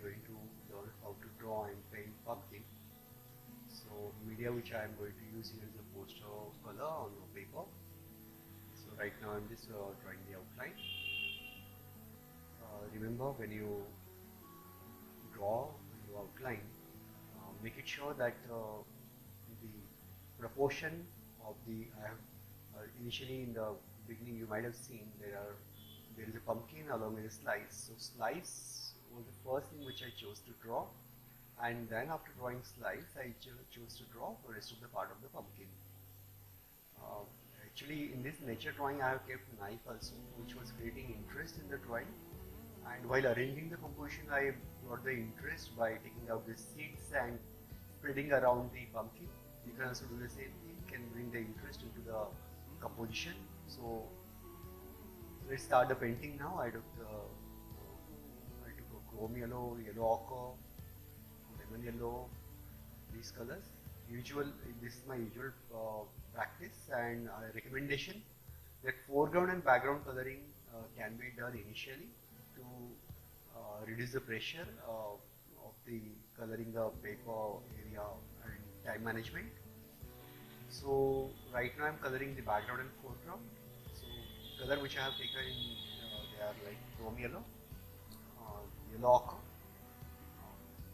we're going to learn how to draw and paint pumpkin. So media which I am going to use here is a poster color on a paper. So right now I'm just drawing the outline. Remember, when you draw your outline, make it sure that the proportion of the initially in the beginning you might have seen there is a pumpkin along with a slice. So slice was the first thing which I chose to draw, and then after drawing slice I chose to draw the rest of the part of the pumpkin. Actually, in this nature drawing I have kept knife also, which was creating interest in the drawing, and while arranging the composition I got the interest by taking out the seeds and spreading around the pumpkin. You can also do the same thing, can bring the interest into the composition. So let's start the painting now. I took a chrome yellow, yellow ochre, lemon yellow, these colors. This is my usual practice and recommendation that foreground and background coloring can be done initially to reduce the pressure of the coloring the paper area and time management. So right now I'm coloring the background and foreground. So color which I have taken, they are like chrome yellow, yellow ochre,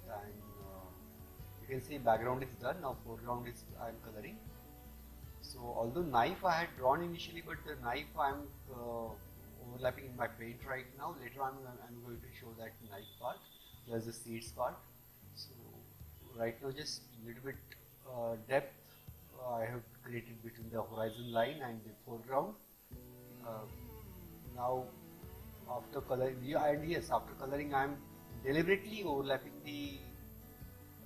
and you can see background is done. Now foreground is I am coloring. So although knife I had drawn initially, but the knife I am overlapping in my paint right now. Later on I'm going to show that knife part. There's the seeds part. So right now just a little bit depth I have created between the horizon line and the foreground. Now after coloring, and yes, after coloring I am deliberately overlapping the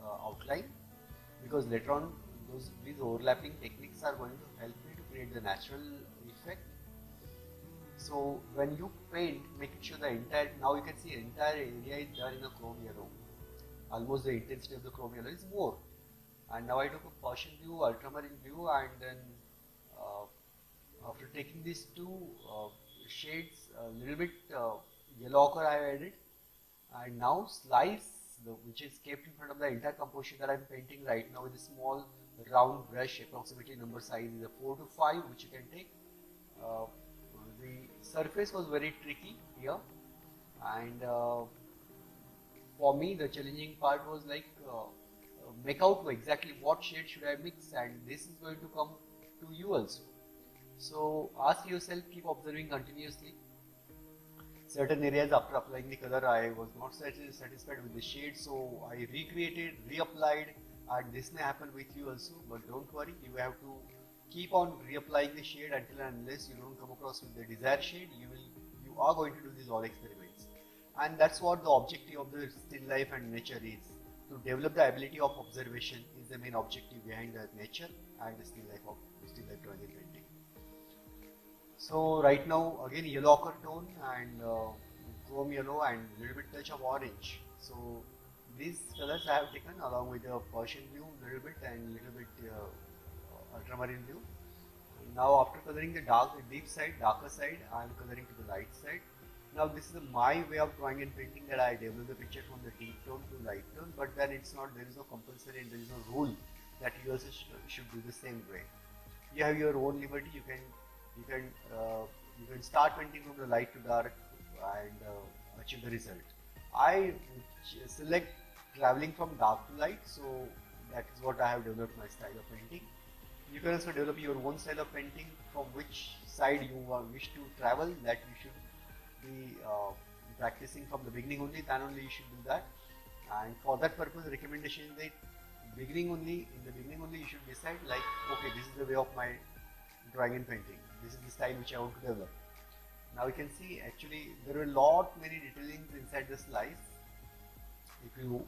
outline, because later on these overlapping techniques are going to help me to create the natural effect. So when you paint, make sure the entire, now you can see entire area is done in a chrome yellow. Almost the intensity of the chrome yellow is more. And now I took a Persian blue, ultramarine blue, and then after taking these two shades, a little bit yellow ochre I added, and now slice, which is kept in front of the entire composition that I am painting right now with a small round brush, approximately number size is a 4 to 5, which you can take. The surface was very tricky here, and for me the challenging part was like make out exactly what shade should I mix, and this is going to come to you also. So ask yourself, keep observing continuously. Certain areas after applying the color I was not satisfied with the shade, so I recreated, reapplied, and this may happen with you also, but don't worry, you have to keep on reapplying the shade until and unless you don't come across with the desired shade. You are going to do these all experiments, and that's what the objective of the still life and nature is. To develop the ability of observation is the main objective behind the nature and the still life drawing and painting. So right now again yellow ochre tone and chrome yellow and little bit touch of orange. So these colors I have taken along with the Persian blue little bit and little bit ultramarine blue. Now after coloring the deep side, darker side, I am coloring to the light side. Now this is my way of drawing and painting, that I develop the picture from the deep tone to light tone, but then it's not, there is no compulsory and there is no rule that you also should do the same way. You have your own liberty. You can start painting from the light to dark and achieve the result. I select traveling from dark to light, so that is what I have developed my style of painting. You can also develop your own style of painting from which side you wish to travel, that you should be practicing from the beginning only, then only you should do that. And for that purpose, the recommendation is that in the beginning only you should decide, like, okay, this is the way of my drawing and painting, this is the style which I want to develop. Now you can see actually there were many detailings inside the slice. If you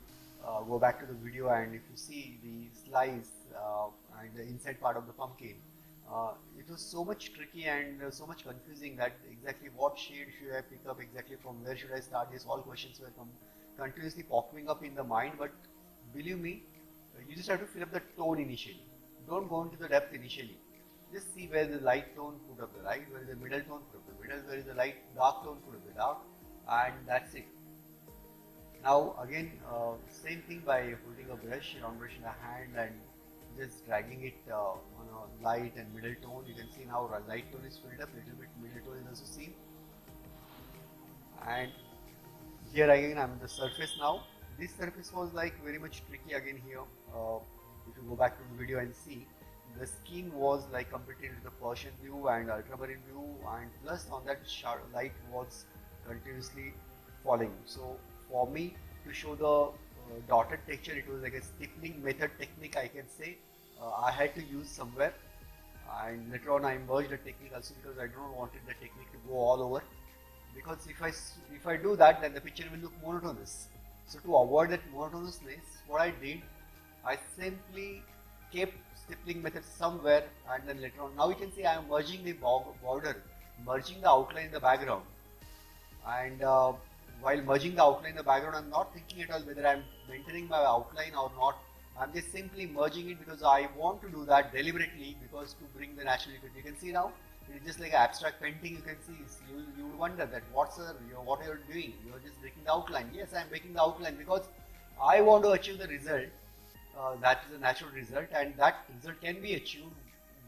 go back to the video and if you see the slice and the inside part of the pumpkin, it was so much tricky and so much confusing that exactly what shade should I pick up, exactly from where should I start. These all questions were continuously popping up in the mind, but believe me, you just have to fill up the tone initially. Don't go into the depth initially. Just see where the light tone, put up the light, where is the middle tone, put up the middle, where is the light dark tone, put up the dark, and that's it. Now again, same thing by holding a brush, round brush in the hand and just dragging it on a light and middle tone. You can see now light tone is filled up, little bit middle tone is also seen. And here again I'm on the surface now. This surface was like very much tricky again here. If you go back to the video and see, the skin was like completely into the Persian blue and ultramarine blue, and plus on that light was continuously falling. So for me to show the dotted texture, it was like a stippling method technique, I can say. I had to use somewhere, and later on I merged the technique also because I don't wanted the technique to go all over, because if I do that, then the picture will look monotonous. So to avoid that monotonousness, what I did, I simply kept stippling method somewhere, and then later on, now you can see I am merging the border, merging the outline in the background, and while merging the outline in the background, I'm not thinking at all whether I'm maintaining my outline or not. I'm just simply merging it because I want to do that deliberately, because to bring the natural effect. You can see now, it's just like abstract painting. You can see, you would wonder that what are you doing? You're just breaking the outline. Yes, I'm breaking the outline because I want to achieve the result. That is a natural result, and that result can be achieved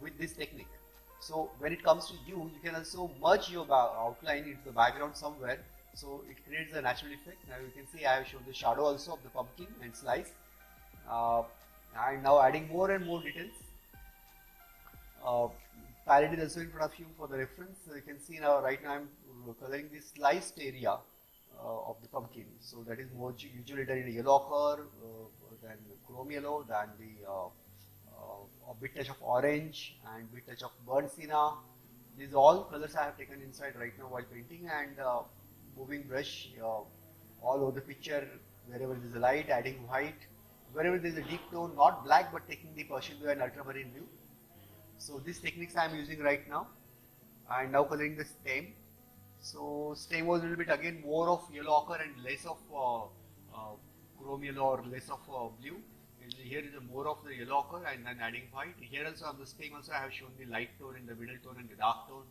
with this technique. So when it comes to you, you can also merge your outline into the background somewhere, so it creates a natural effect. Now you can see I have shown the shadow also of the pumpkin and slice, uh, and now adding more and more details. Palette is also in front of you for the reference. So you can see now, right now I'm coloring the sliced area of the pumpkin. So that is more usually done in a yellow ochre, then chrome yellow, then a bit touch of orange and bit touch of burnt sienna. These all colors I have taken inside right now while painting, and moving brush all over the picture. Wherever there is a light, adding white. Wherever there is a deep tone, not black, but taking the Persian blue and ultramarine blue. So these techniques I am using right now, and now coloring the stem. So stem was a little bit again more of yellow ochre and less of chrome yellow or less of blue. And here is a more of the yellow ochre and then adding white. Here also on the stem also I have shown the light tone and the middle tone and the dark tone.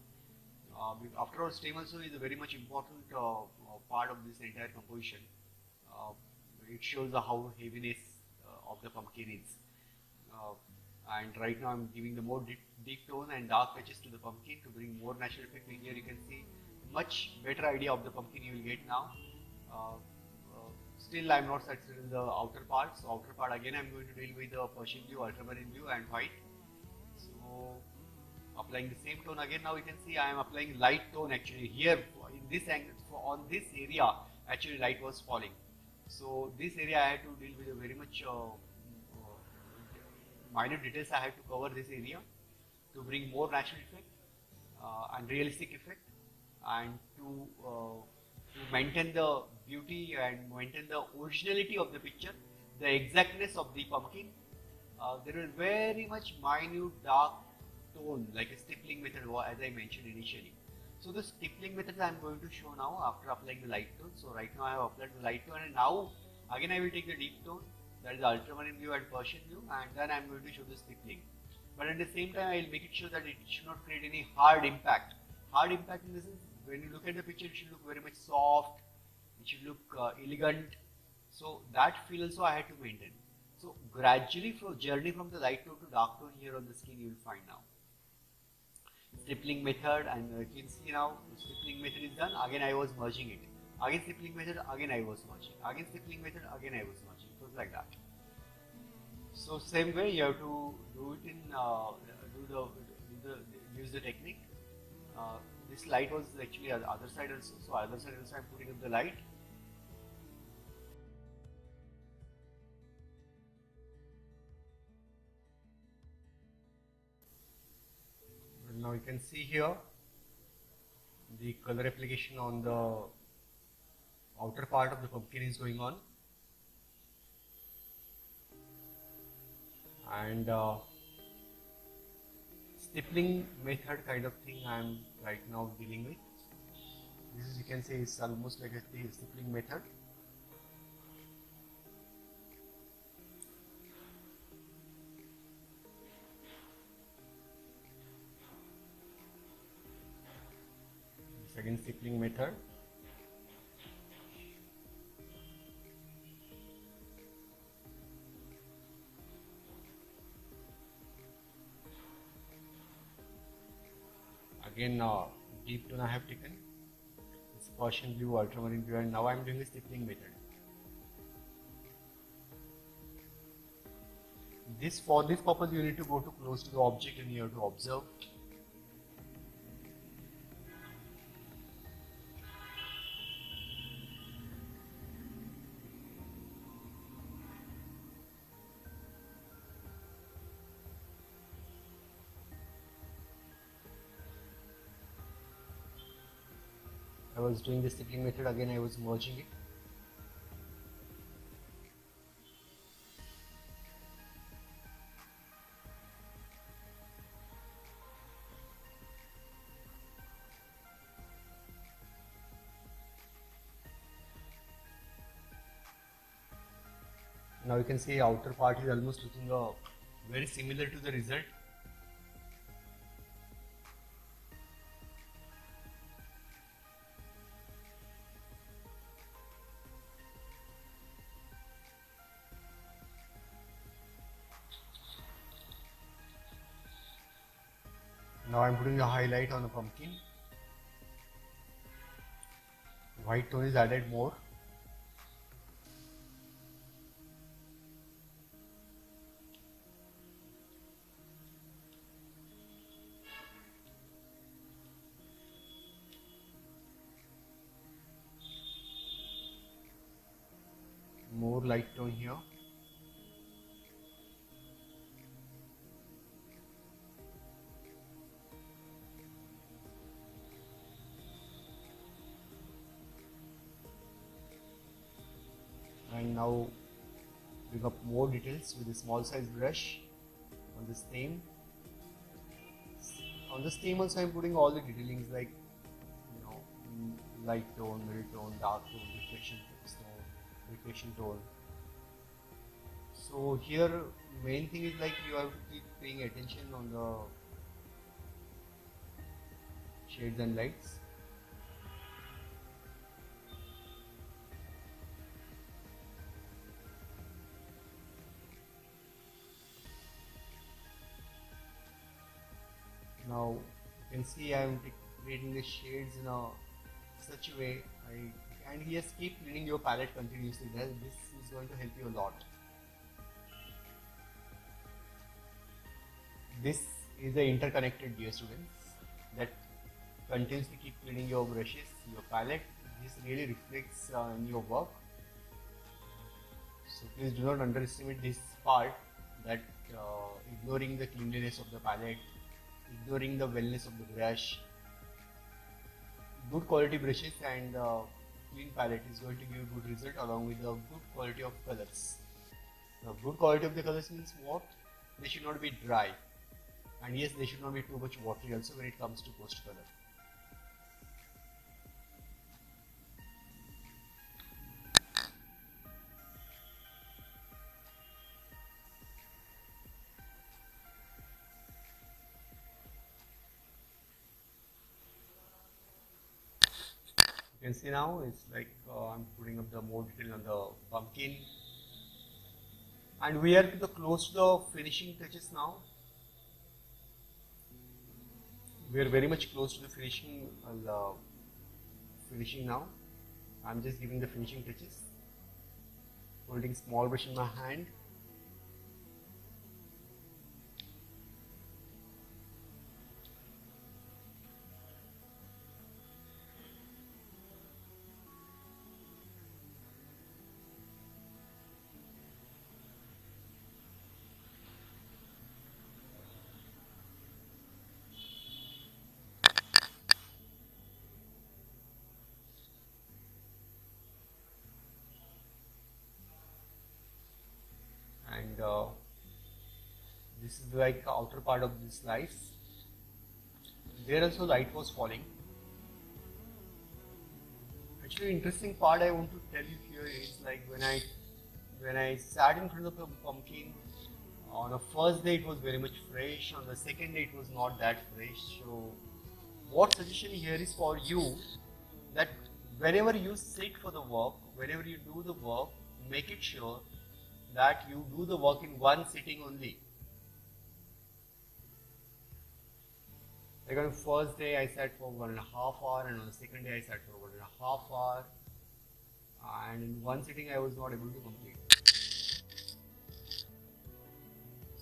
After all, stem also is a very much important part of this entire composition. It shows how heaviness of the pumpkin is. And right now I'm giving the more deep tone and dark touches to the pumpkin to bring more natural effect. Here you can see much better idea of the pumpkin you will get now. Still I'm not satisfied with the outer part. So outer part again I'm going to deal with the Persian blue, ultramarine blue and white. So applying the same tone again. Now you can see I am applying light tone actually here in this angle. On this area actually light was falling. So this area I had to deal with a very much minor details. I have to cover this area to bring more natural effect and realistic effect, and to maintain the beauty and maintain the originality of the picture, the exactness of the pumpkin. There is very much minute dark tone like a stippling method as I mentioned initially. So the stippling method I am going to show now after applying the light tone. So right now I have applied the light tone, and now again I will take the deep tone, that is ultramarine blue and Persian blue, and then I am going to show the stippling. But at the same time I will make it sure that it should not create any hard impact. Hard impact in the sense, when you look at the picture it should look very much soft, it should look elegant. So that feel also I had to maintain. So gradually from journey from the light tone to dark tone here on the skin you will find now. Stippling method, and you can see now stippling method is done. Again I was merging it. Again stippling method, again I was merging. Again stippling method, again I was merging. So it's like that. So same way you have to do it in use the technique. This light was actually on the other side also. So other side also I'm putting up the light. And now you can see here the color application on the outer part of the pumpkin is going on, and stippling method kind of thing I am right now dealing with. This is, you can say, is almost like a stippling method. This again stippling method. Again, deep tone I have taken. It's Persian blue, ultramarine blue, and now I am doing the stippling method. For this purpose, you need to go close to the object and you have to observe. I was doing the stippling method, again I was merging it. Now you can see outer part is almost looking very similar to the result. Now I am putting a highlight on the pumpkin. White tone is added more. More light tone here. And now bring up more details with a small size brush on the stem. On the stem also I am putting all the detailings like light tone, middle tone, dark tone, reflection tone. So here main thing is like you have to keep paying attention on the shades and lights. Now you can see I am creating the shades in such a way, and yes, keep cleaning your palette continuously. This is going to help you a lot. This is the interconnected, dear students, that continuously keep cleaning your brushes, your palette. This really reflects in your work. So please do not underestimate this part, that ignoring the cleanliness of the palette, ignoring the wellness of the brush. Good quality brushes and clean palette is going to give good result along with the good quality of colors. Now, good quality of the colors means what? They should not be dry, and yes, they should not be too much watery also when it comes to post color. You can see now it's like I'm putting up the more detail on the pumpkin, and we are close to the finishing touches now. We are very much close to the finishing now. I'm just giving the finishing touches, holding small brush in my hand. And this is like the outer part of this slice. There also light was falling. Actually, interesting part I want to tell you here is like when I sat in front of the pumpkin, on the first day it was very much fresh, on the second day it was not that fresh. So what suggestion here is for you, that whenever you sit for the work, whenever you do the work, make it sure that you do the work in one sitting only. Like on the first day I sat for 1.5 hours, and on the second day I sat for 1.5 hours, and in one sitting I was not able to complete.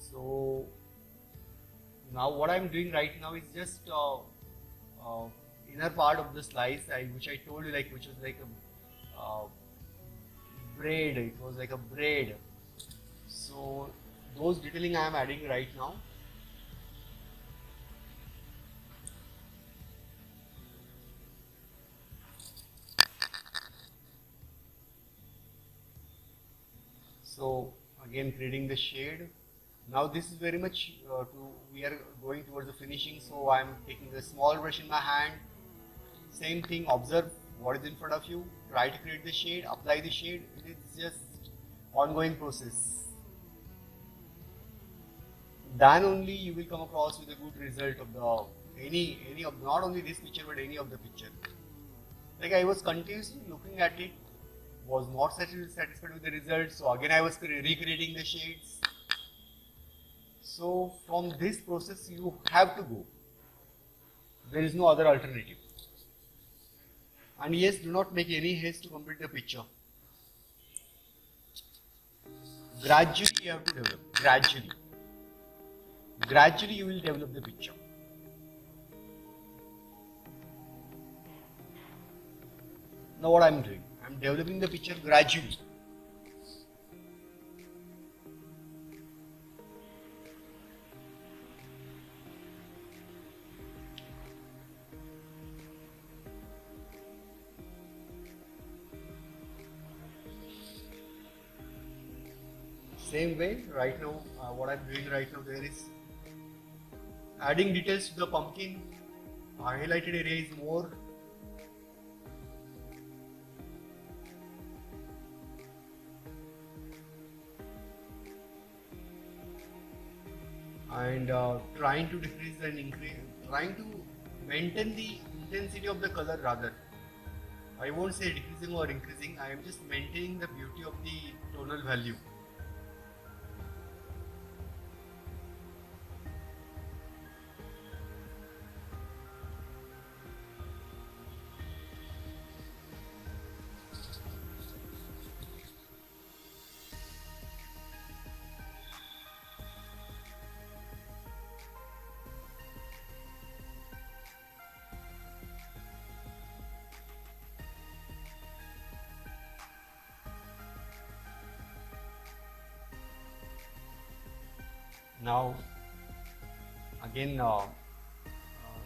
So now what I'm doing right now is just inner part of the slice, which I told you, like, which was like a braid. It was like a braid. So those detailing I am adding right now. So again, creating the shade. Now this is very much we are going towards the finishing. So I am taking a small brush in my hand. Same thing, observe what is in front of you, try to create the shade, apply the shade. It is just ongoing process. Then only you will come across with a good result of the any of, not only this picture but any of the picture. Like I was continuously looking at it, was not satisfied with the results, so again I was recreating the shades. So from this process you have to go. There is no other alternative. And yes, do not make any haste to complete the picture. Gradually you have to develop. Gradually you will develop the picture. Now what I am doing? I am developing the picture gradually. Same way, right now, what I'm doing right now, there is adding details to the pumpkin. Highlighted area is more. And trying to decrease and increase, trying to maintain the intensity of the color rather. I won't say decreasing or increasing, I am just maintaining the beauty of the tonal value. Now, again,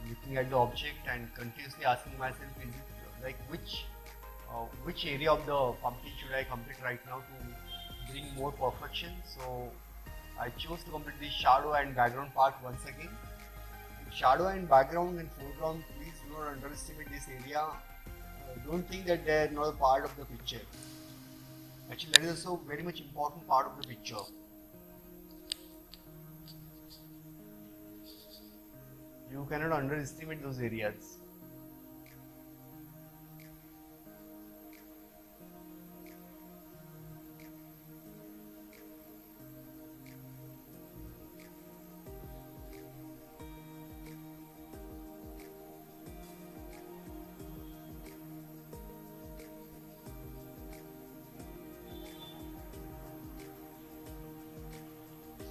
looking at the object and continuously asking myself, is it like which area of the pumpkin should I complete right now to bring more perfection? So I chose to complete the shadow and background part once again. In shadow and background and foreground, please do not underestimate this area. Don't think that they are not a part of the picture. Actually, that is also very much important part of the picture. You cannot underestimate those areas.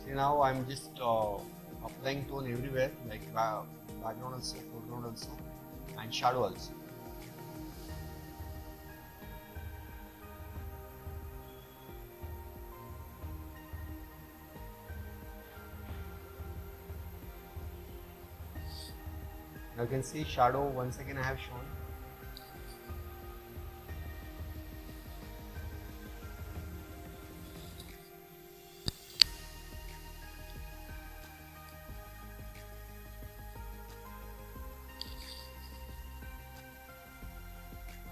See, now I'm just applying tone everywhere, like background also, foreground also, and shadow also. Now you can see shadow once again I have shown.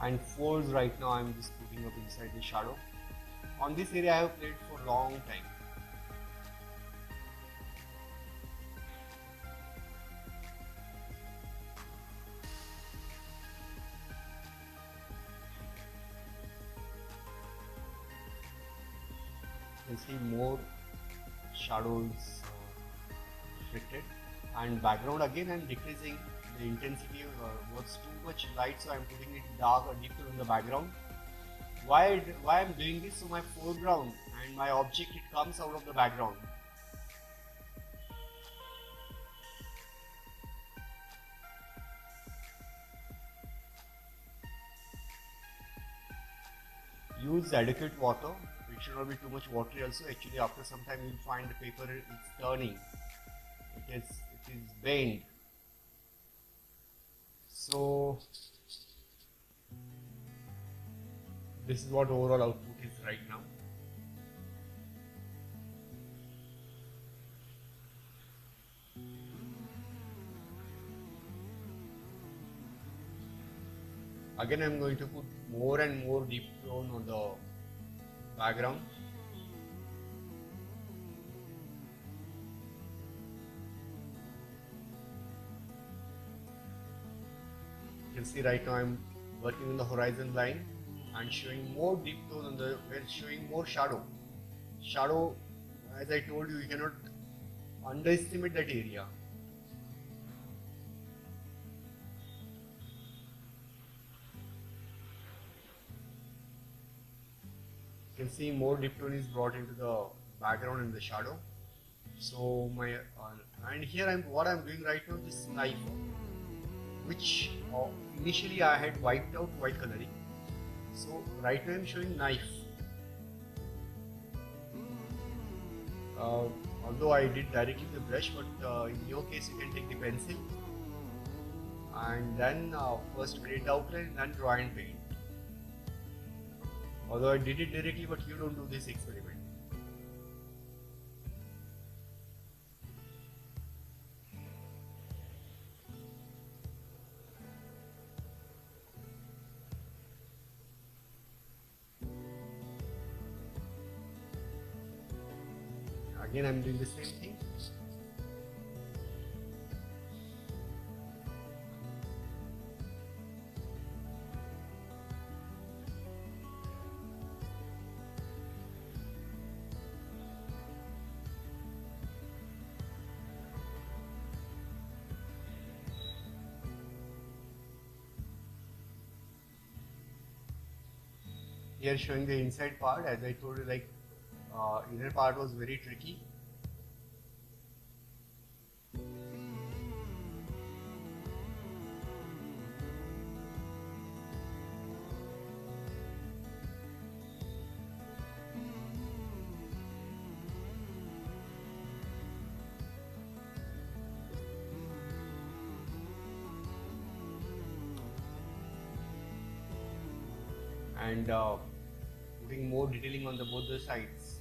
And folds right now I'm just putting up inside the shadow. On this area I have played for a long time. You can see more shadows reflected, and background again I'm decreasing the intensity was too much light, so I'm putting it dark or deep tone in the background. Why I'm doing this? So my foreground and my object, it comes out of the background. Use adequate water. It should not be too much watery also. Actually, after some time you'll find the paper is turning. It is bent. So this is what overall output is right now. Again, I'm going to put more and more deep tone on the background. You can see right now I'm working on the horizon line and showing more deep tone on the, showing more shadow. Shadow, as I told you, you cannot underestimate that area. You can see more deep tone is brought into the background and the shadow. So my and here what I'm doing right now, this knife, which initially I had wiped out while coloring. So right now I'm showing knife. Although I did directly with the brush, but in your case you can take the pencil and then first create the outline and then draw and paint. Although I did it directly, but you don't do this experiment. Again, I'm doing the same thing. Here showing the inside part, as I told you, like inner part was very tricky. And putting more detailing on both the sides,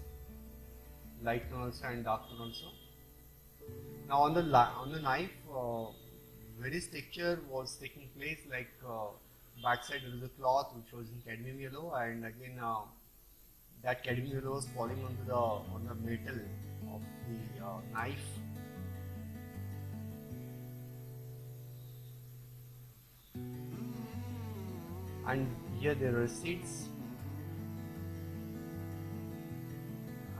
light tone also and dark tone also. Now on the knife, various texture was taking place. Like backside there is a cloth which was in cadmium yellow, and again that cadmium yellow was falling on the metal of the knife. And here there are seeds.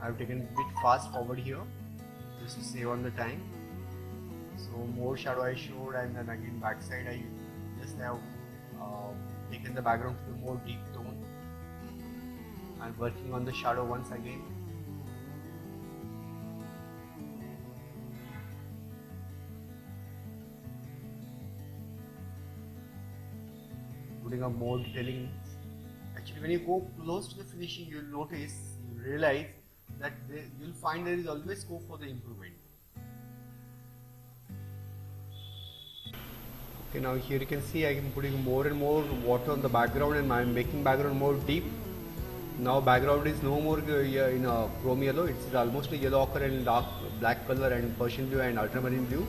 I've taken a bit fast forward here just to save on the time. So more shadow I showed, and then again backside I just have taken the background to the more deep tone and working on the shadow once again. Putting up more detailing. Actually, when you go close to the finishing, you'll realize that you'll find there is always scope for the improvement. Okay, now here you can see I am putting more and more water on the background, and I'm making background more deep. Now background is no more in a chrome yellow, it's almost a yellow ochre and dark black color and Persian blue and ultramarine blue.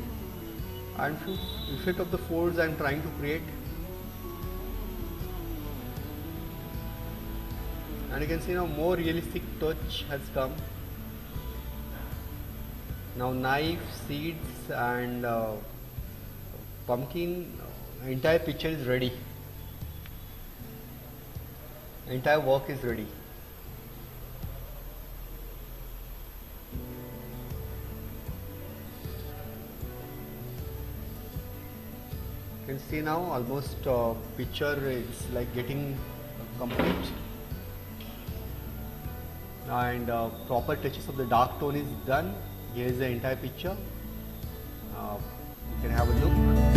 And few effect of the folds I'm trying to create. And you can see now more realistic touch has come. Now knife, seeds and pumpkin, entire picture is ready. Entire work is ready. You can see now almost picture is like getting complete, and proper touches of the dark tone is done. Here is the entire picture. You can have a look.